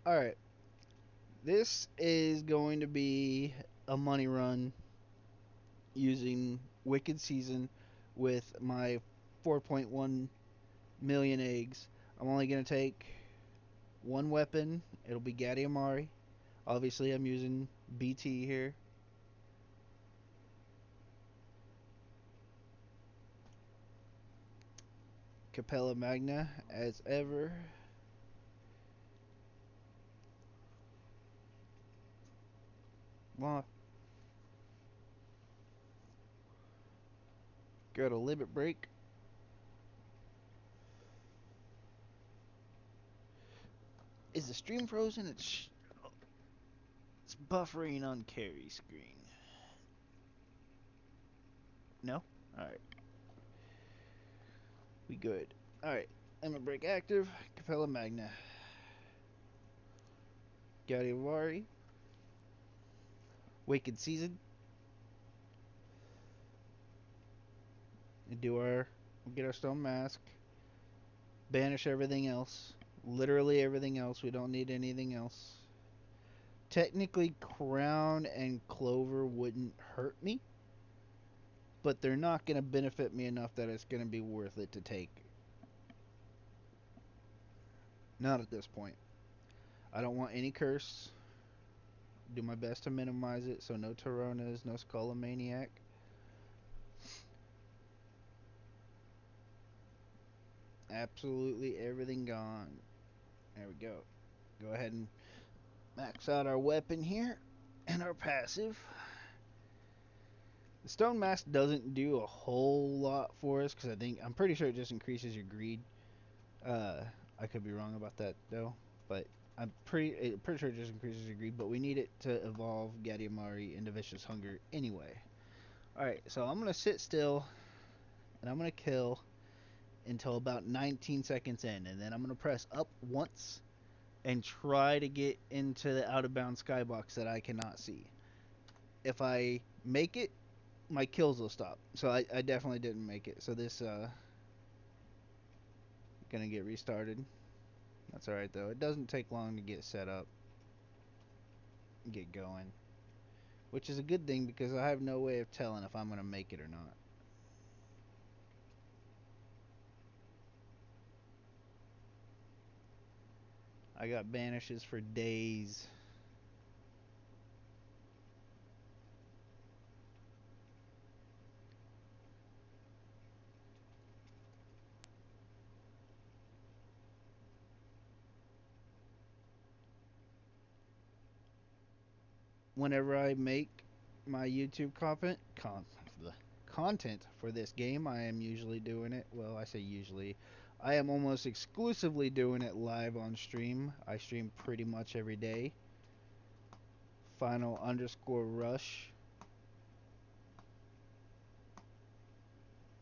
Alright, this is going to be a money run using Wicked Season with my 4.1 million eggs. I'm only going to take one weapon. It'll be Gaddy Amari. Obviously, I'm using BT here. Capella Magna, as ever. Well, got a limit break. Is the stream frozen? It's buffering on carry screen. No? Alright, we good. Alright, limit break active. Capella Magna. Gadiavari. Wicked Season. And get our stone mask. Banish everything else. Literally everything else. We don't need anything else. Technically, Crown and Clover wouldn't hurt me, but they're not going to benefit me enough that it's going to be worth it to take. Not at this point. I don't want any curse. Do my best to minimize it, so no Toronas, no Skullomaniac. Absolutely everything gone. There we go. Go ahead and max out our weapon here and our passive. The stone mask doesn't do a whole lot for us because I'm pretty sure it just increases your greed. Uh, I could be wrong about that though, but I'm pretty sure it just increases your greed. But we need it to evolve Gadiamari into Vicious Hunger anyway. All right, so I'm gonna sit still and I'm gonna kill until about 19 seconds in, and then I'm gonna press up once and try to get into the out of bounds skybox that I cannot see. If I make it, my kills will stop. So I definitely didn't make it. So this gonna get restarted. That's alright though. It doesn't take long to get set up and get going. Which is a good thing because I have no way of telling if I'm gonna make it or not. I got banishes for days. Whenever I make my YouTube content for this game, I am usually doing it. Well, I say usually. I am almost exclusively doing it live on stream. I stream pretty much every day. Final_rush.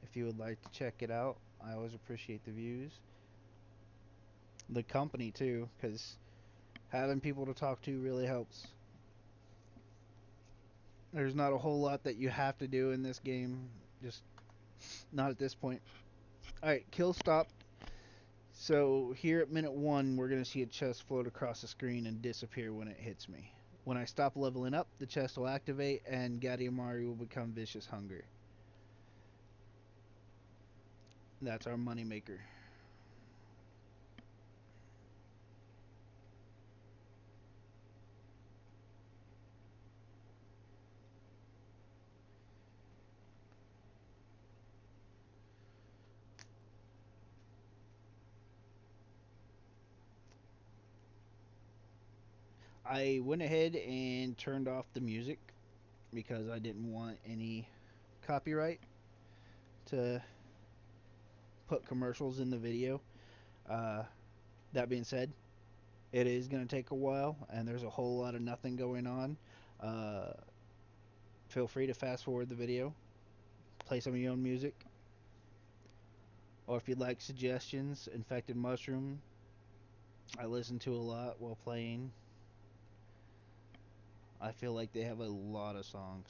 If you would like to check it out, I always appreciate the views. The company too, because having people to talk to really helps. There's not a whole lot that you have to do in this game, just not at this point. Alright, kill stopped. So here at minute 1, we're going to see a chest float across the screen and disappear when it hits me. When I stop leveling up, the chest will activate and Gadiamari will become Vicious Hunger. That's our moneymaker. I went ahead and turned off the music because I didn't want any copyright to put commercials in the video. Uh, that being said, it is going to take a while, and there's a whole lot of nothing going on. Uh, Feel free to fast forward the video, play some of your own music, or if you'd like suggestions, Infected Mushroom, I listen to a lot while playing. I feel like they have a lot of songs.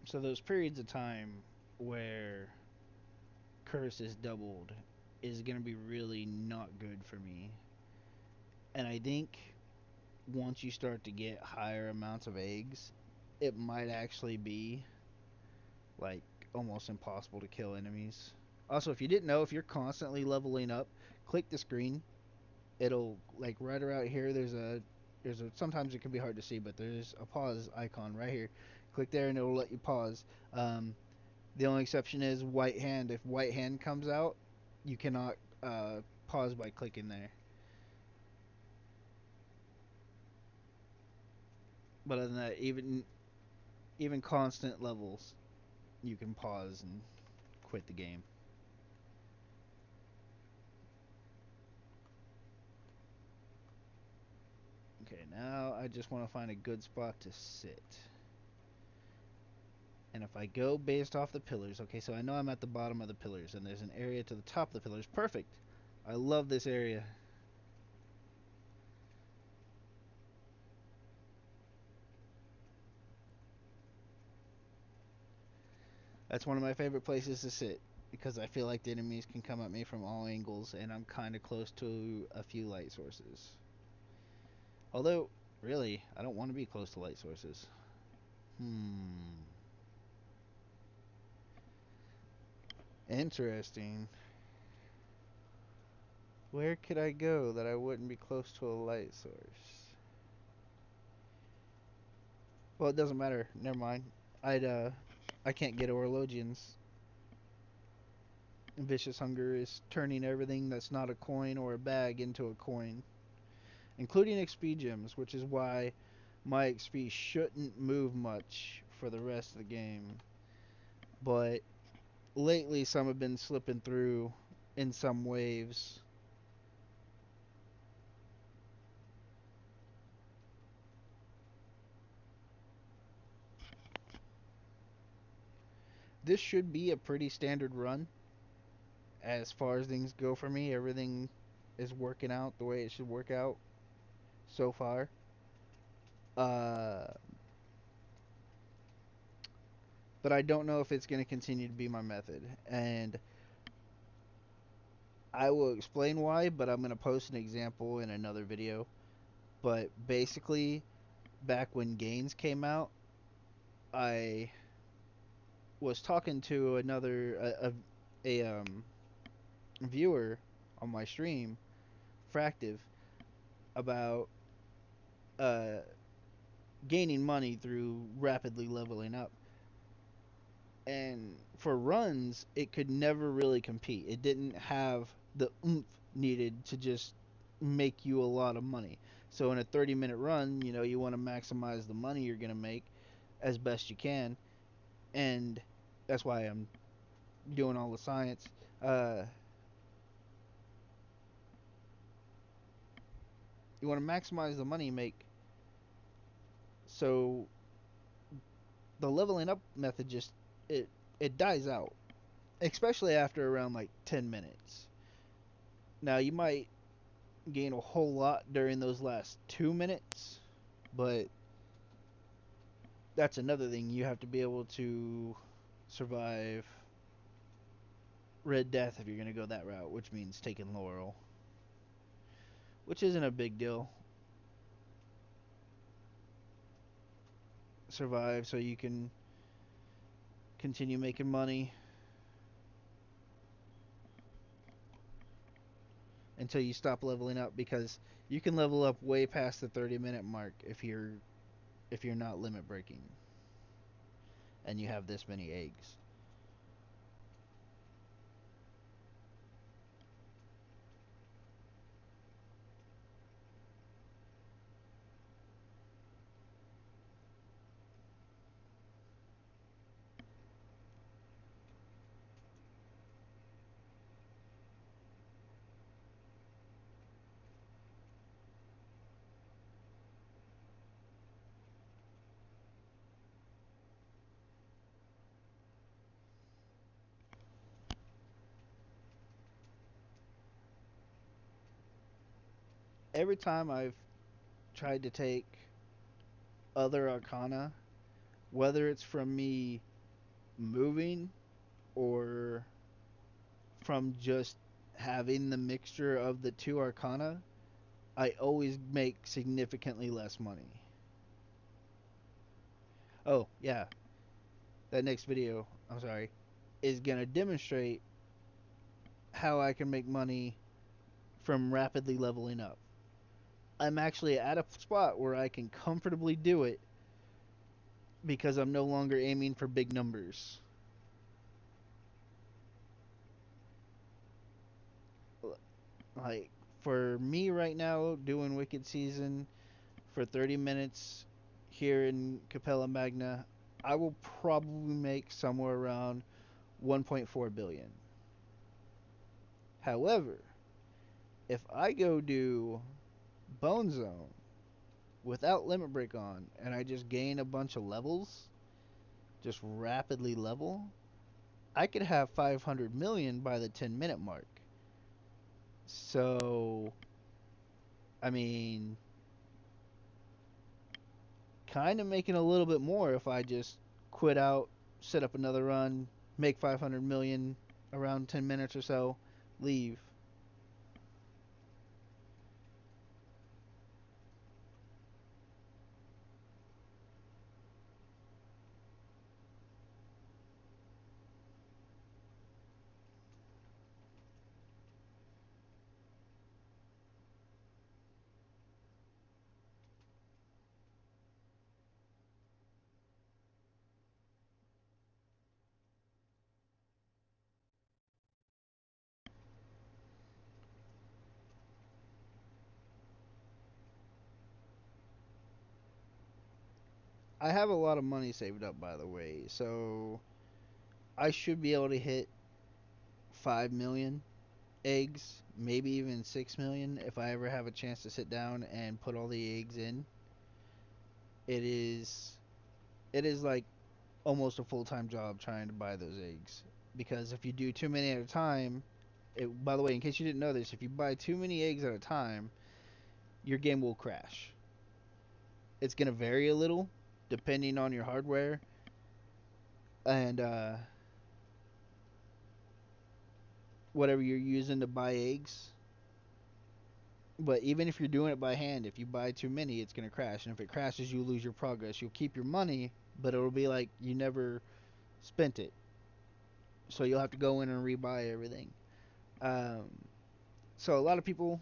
So those periods of time where curse is doubled is gonna be really not good for me. And I think once you start to get higher amounts of eggs, it might actually be like almost impossible to kill enemies. Also, if you didn't know, if you're constantly leveling up, click the screen. It'll like right around here. There's a sometimes it can be hard to see, but there's a pause icon right here. Click there and it'll let you pause. Um, the only exception is white hand. If white hand comes out, you cannot pause by clicking there. But other than that, even constant levels, you can pause and quit the game. Okay, now I just want to find a good spot to sit. And if I go based off the pillars, okay, so I know I'm at the bottom of the pillars, and there's an area to the top of the pillars. Perfect. I love this area. That's one of my favorite places to sit because I feel like the enemies can come at me from all angles, and I'm kind of close to a few light sources. Although, really, I don't want to be close to light sources. Hmm. Interesting. Where could I go that I wouldn't be close to a light source? Well, it doesn't matter. Never mind. I can't get Orologians. Vicious Hunger is turning everything that's not a coin or a bag into a coin, including XP gems, which is why my XP shouldn't move much for the rest of the game. But lately, some have been slipping through in some waves. This should be a pretty standard run as far as things go for me. Everything is working out the way it should work out so far. Uh, but I don't know if it's going to continue to be my method. And I will explain why, but I'm going to post an example in another video. But basically, back when Gains came out, I was talking to a viewer on my stream, Fractive, about uh, gaining money through rapidly leveling up. And for runs, it could never really compete. It didn't have the oomph needed to just make you a lot of money. So in a 30-minute run, you want to maximize the money you're going to make as best you can. And that's why I'm doing all the science. Uh, you want to maximize the money you make. So the leveling up method just it it dies out, especially after around like 10 minutes. Now you might gain a whole lot during those last 2 minutes, but that's another thing. You have to be able to survive Red Death if you're going to go that route, which means taking Laurel, which isn't a big deal. Survive so you can continue making money until you stop leveling up, because you can level up way past the 30-minute mark if you're not limit breaking and you have this many eggs. Every time I've tried to take other arcana, whether it's from me moving or from just having the mixture of the two arcana, I always make significantly less money. Oh, yeah, that next video, I'm sorry, is going to demonstrate how I can make money from rapidly leveling up. I'm actually at a spot where I can comfortably do it because I'm no longer aiming for big numbers. Like, for me right now, doing Wicked Season for 30 minutes here in Capella Magna, I will probably make somewhere around 1.4 billion. However, if I go do Bone Zone without Limit Break on and I just gain a bunch of levels, just rapidly level, I could have 500 million by the 10-minute mark. So, I mean, kind of making a little bit more if I just quit out, set up another run, make 500 million around 10 minutes or so, leave. I have a lot of money saved up, by the way, so I should be able to hit 5 million eggs, maybe even 6 million if I ever have a chance to sit down and put all the eggs in. It is like almost a full-time job trying to buy those eggs because if you do too many at a time, by the way, in case you didn't know this, if you buy too many eggs at a time, your game will crash. It's going to vary a little depending on your hardware and whatever you're using to buy eggs. But even if you're doing it by hand, if you buy too many, it's going to crash. And if it crashes, you lose your progress. You'll keep your money, but it'll be like you never spent it. So you'll have to go in and rebuy everything. Um, so a lot of people,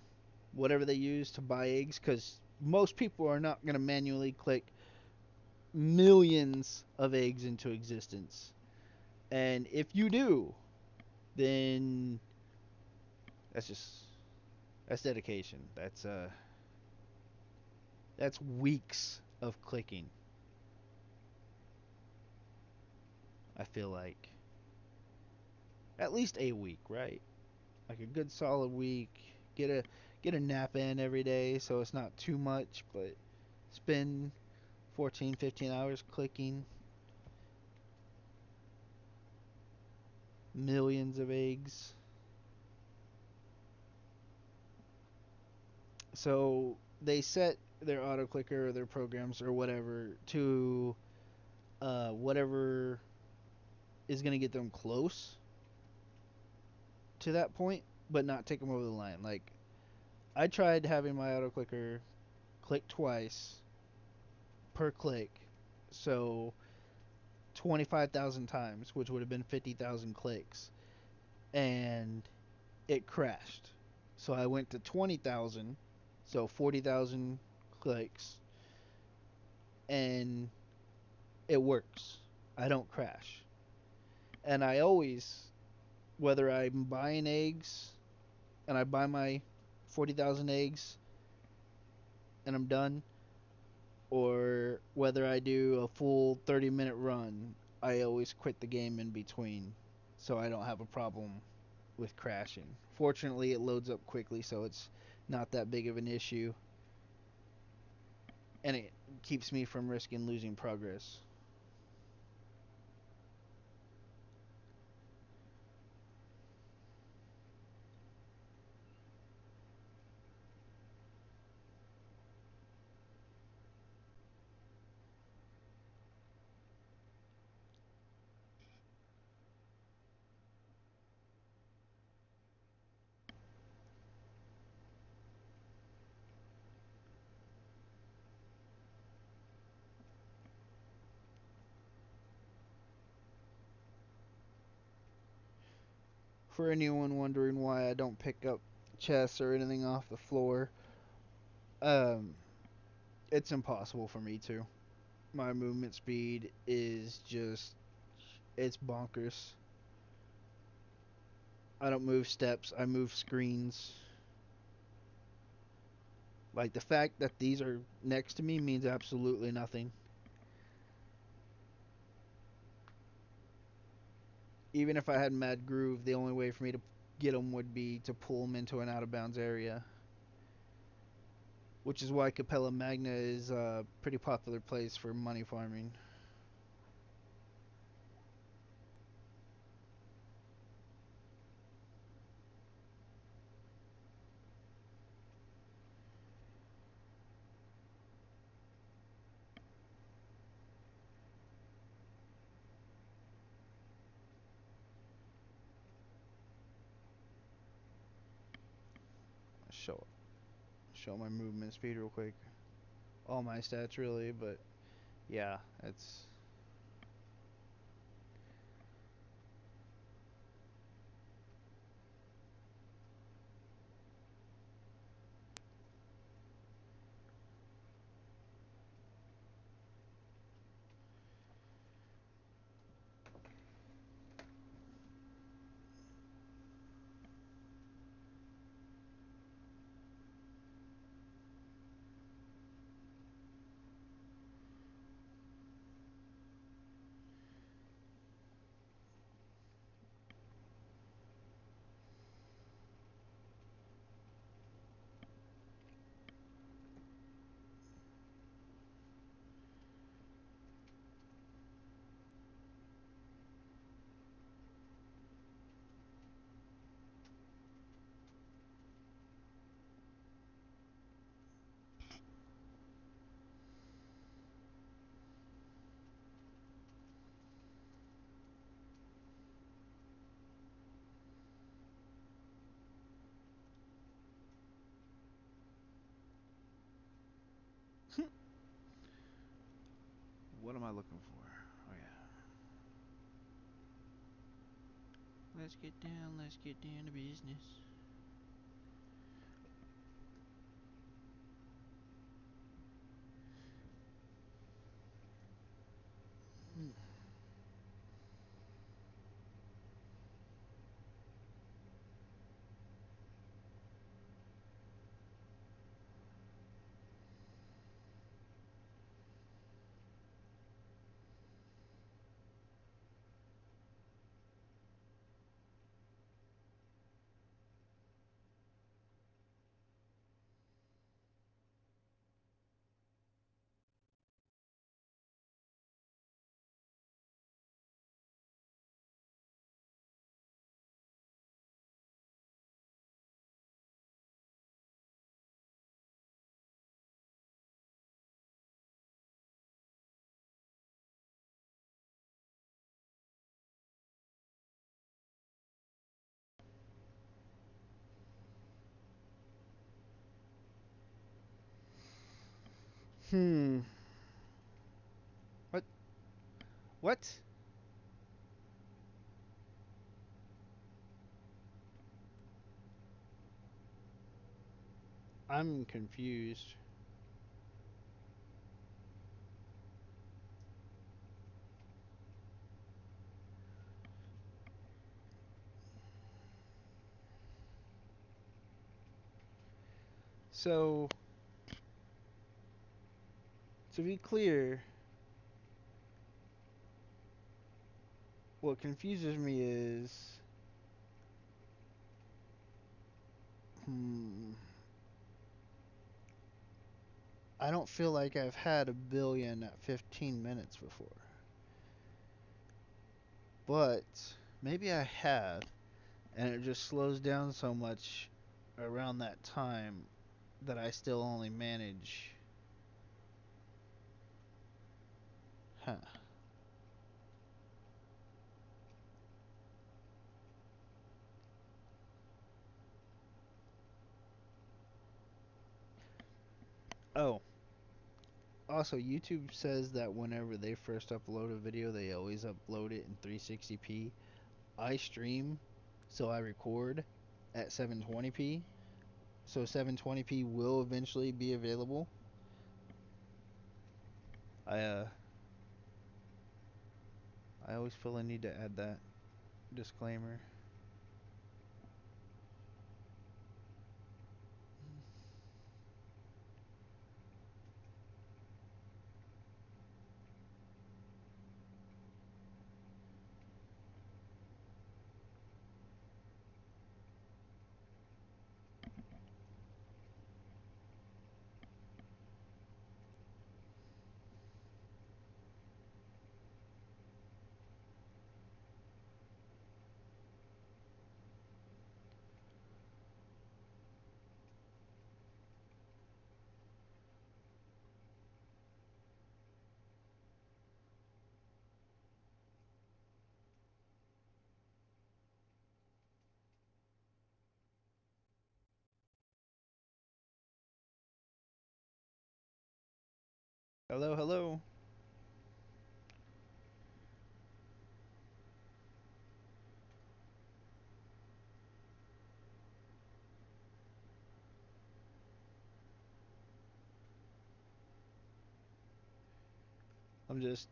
whatever they use to buy eggs, because most people are not going to manually click millions of eggs into existence. And if you do, then that's just that's dedication. That's weeks of clicking. I feel like at least a week, right? Like a good solid week. Get a get a nap in every day so it's not too much, but spend 14, 15 hours clicking millions of eggs. So they set their auto clicker or their programs or whatever to whatever is going to get them close to that point, but not take them over the line. Like I tried having my auto clicker click twice per click, so 25,000 times, which would have been 50,000 clicks, and it crashed. So I went to 20,000, so 40,000 clicks, and it works. I don't crash. And I always, whether I'm buying eggs and I buy my 40,000 eggs and I'm done, or whether I do a full 30-minute run, I always quit the game in between so I don't have a problem with crashing. Fortunately, it loads up quickly, so it's not that big of an issue, and it keeps me from risking losing progress. For anyone wondering why I don't pick up chests or anything off the floor, um, it's impossible for me to. My movement speed is just, it's bonkers. I don't move steps, I move screens. Like the fact that these are next to me means absolutely nothing. Even if I had Mad Groove, the only way for me to get them would be to pull them into an out of bounds area, which is why Capella Magna is a pretty popular place for money farming. Show show my movement speed real quick. All my stats really, but yeah, it's what am I looking for? Oh yeah. Let's get down to business. Hmm. Hmm. What? What? I'm confused. So, to be clear, what confuses me is, hmm, I don't feel like I've had a billion at 15 minutes before. But maybe I have, and it just slows down so much around that time that I still only manage. Huh. Oh, also, YouTube says that whenever they first upload a video, they always upload it in 360p. I stream so I record at 720p. So 720p will eventually be available. I uh I always feel I need to add that disclaimer. Hello, hello. I'm just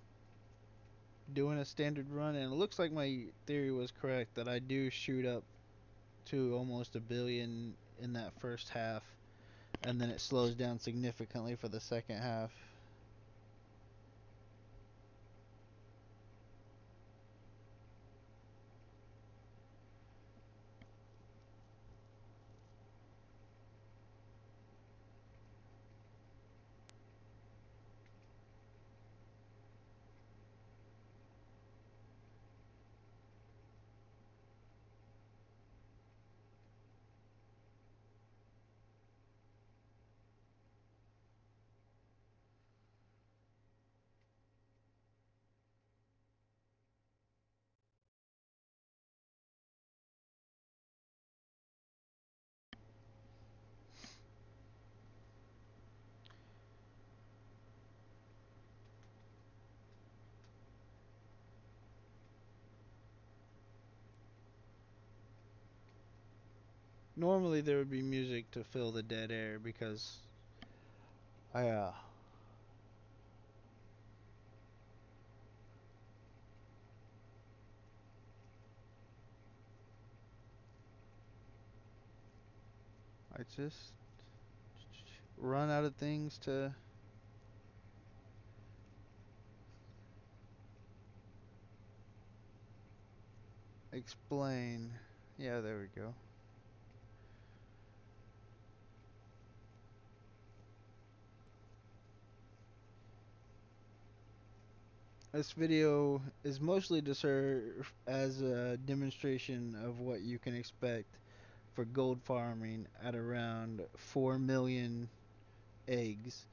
doing a standard run, and it looks like my theory was correct that I do shoot up to almost a billion in that first half, and then it slows down significantly for the second half. Normally there would be music to fill the dead air because I I just run out of things to explain. Yeah, there we go. This video is mostly to serve as a demonstration of what you can expect for gold farming at around 4 million eggs.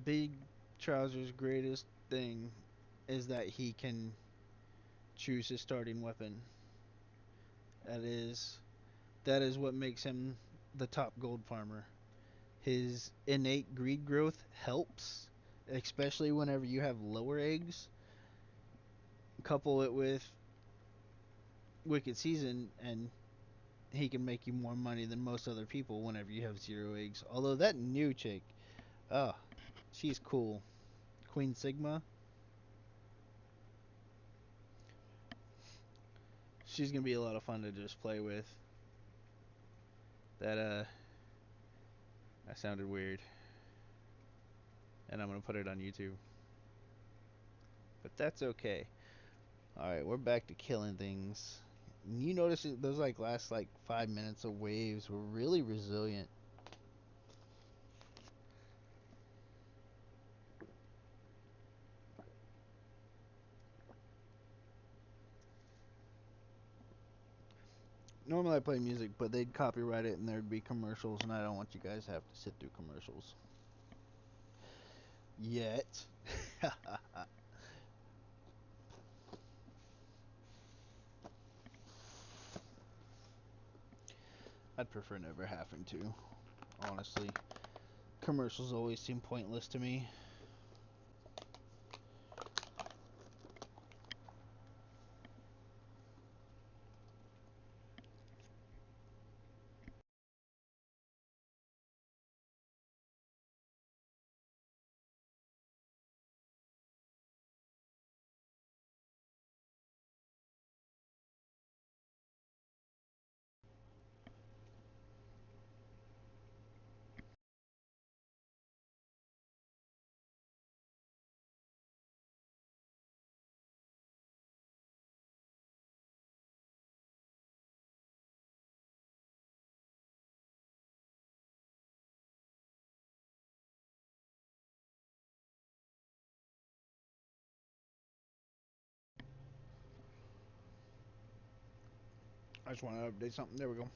Big Trouser's greatest thing is that he can choose his starting weapon. That is that is what makes him the top gold farmer. His innate greed growth helps, especially whenever you have lower eggs. Couple it with Wicked Season, and he can make you more money than most other people whenever you have zero eggs. Although that new chick, oh, she's cool. Queen Sigma, she's gonna be a lot of fun to just play with. That sounded weird, and I'm gonna put it on YouTube. But that's okay. All right, we're back to killing things. You notice those like last like 5 minutes of waves were really resilient. Normally I play music, but they'd copyright it and there'd be commercials, and I don't want you guys to have to sit through commercials. Yet. I'd prefer never having to. Honestly, commercials always seem pointless to me. I just want to update something. There we go.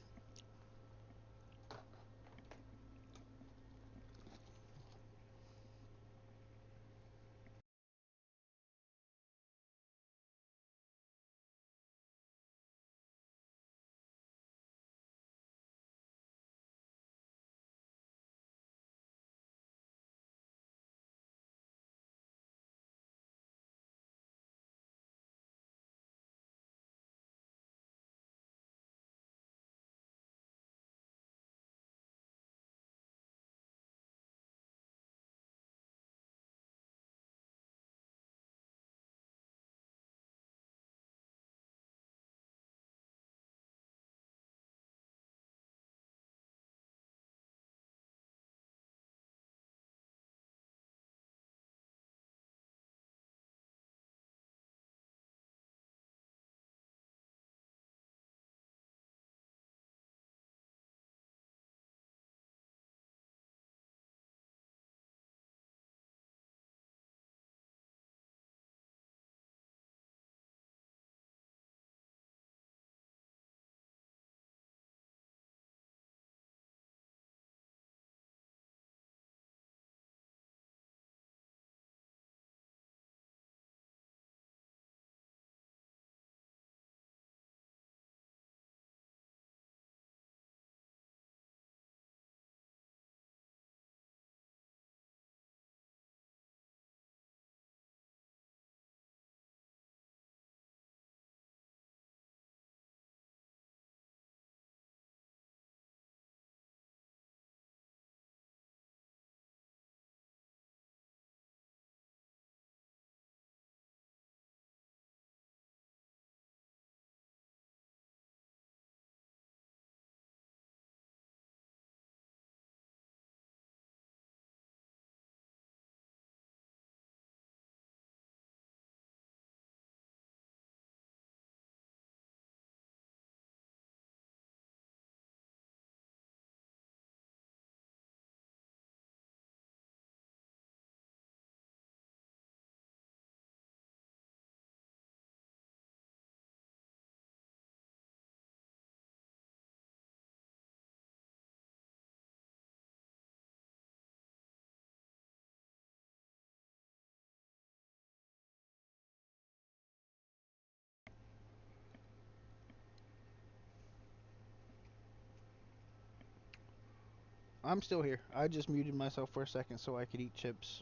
I'm still here. I just muted myself for a second so I could eat chips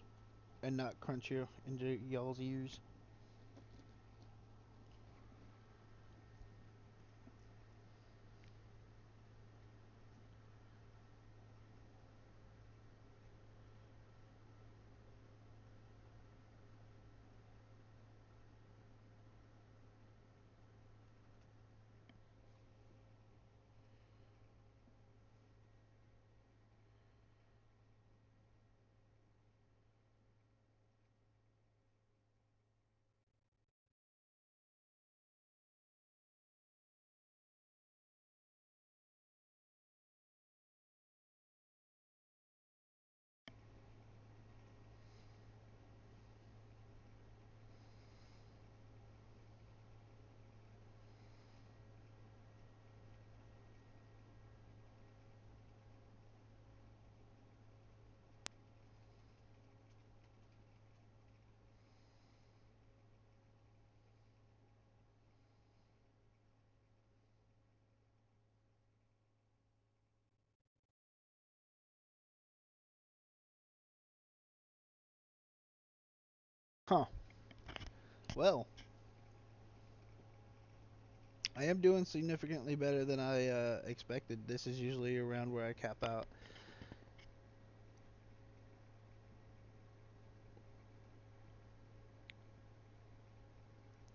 and not crunch you into y'all's ears. Well, I am doing significantly better than I expected. This is usually around where I cap out.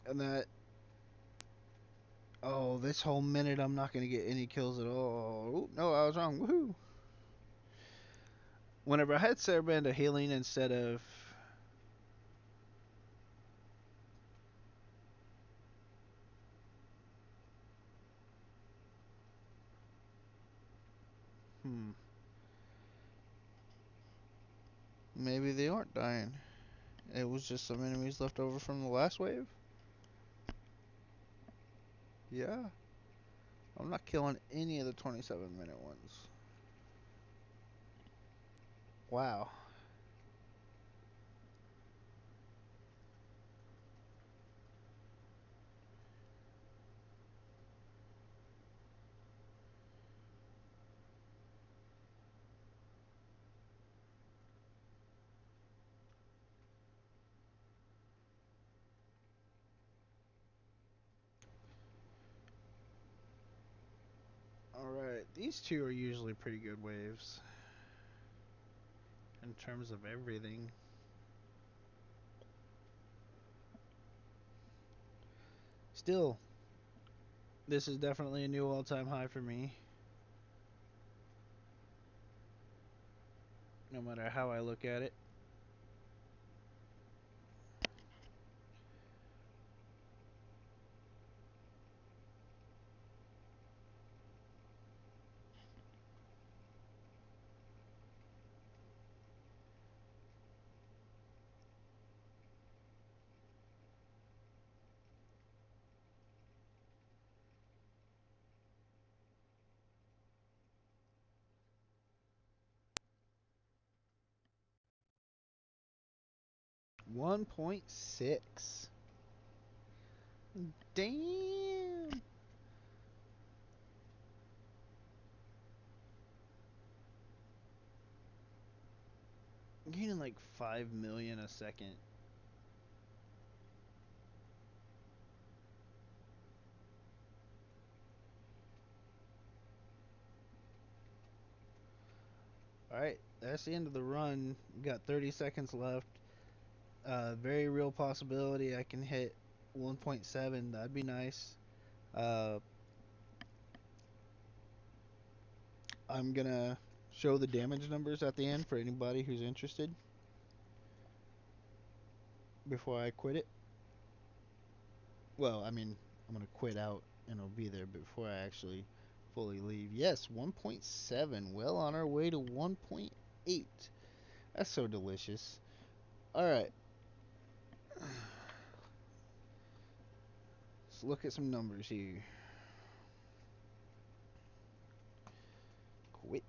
And that, oh, this whole minute I'm not going to get any kills at all. Ooh, no, I was wrong. Woohoo! Whenever I had Sarabanda healing instead of. Hmm. Maybe they aren't dying. It was just some enemies left over from the last wave? Yeah. I'm not killing any of the 27-minute ones. Wow. Alright, these two are usually pretty good waves in terms of everything. Still, this is definitely a new all-time high for me. No matter how I look at it. 1.6. Damn. I'm gaining like 5 million a second. Alright, that's the end of the run. We got 30 seconds left. Very real possibility I can hit 1.7. That'd be nice. Uh, I'm gonna show the damage numbers at the end for anybody who's interested before I quit it. Well, I mean, I'm gonna quit out and it'll be there before I actually fully leave. Yes, 1.7. Well on our way to 1.8. That's so delicious. All right. Let's look at some numbers here. Quit.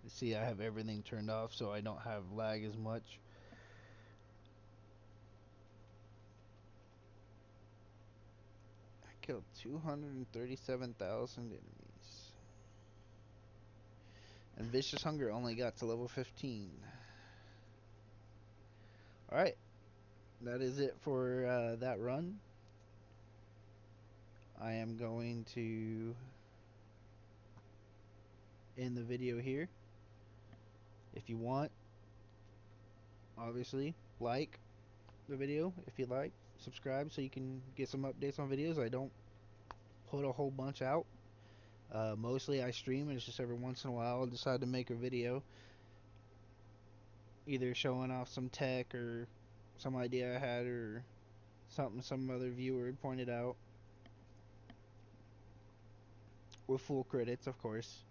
Let's see, I have everything turned off so I don't have lag as much. I killed 237,000 enemies. And Vicious Hunger only got to level 15. Alright, that is it for that run. I am going to end the video here. If you want, obviously, like the video if you like. Subscribe so you can get some updates on videos. I don't put a whole bunch out. Mostly I stream, and it's just every once in a while I'll decide to make a video. Either showing off some tech or some idea I had or something some other viewer had pointed out. With full credits, of course.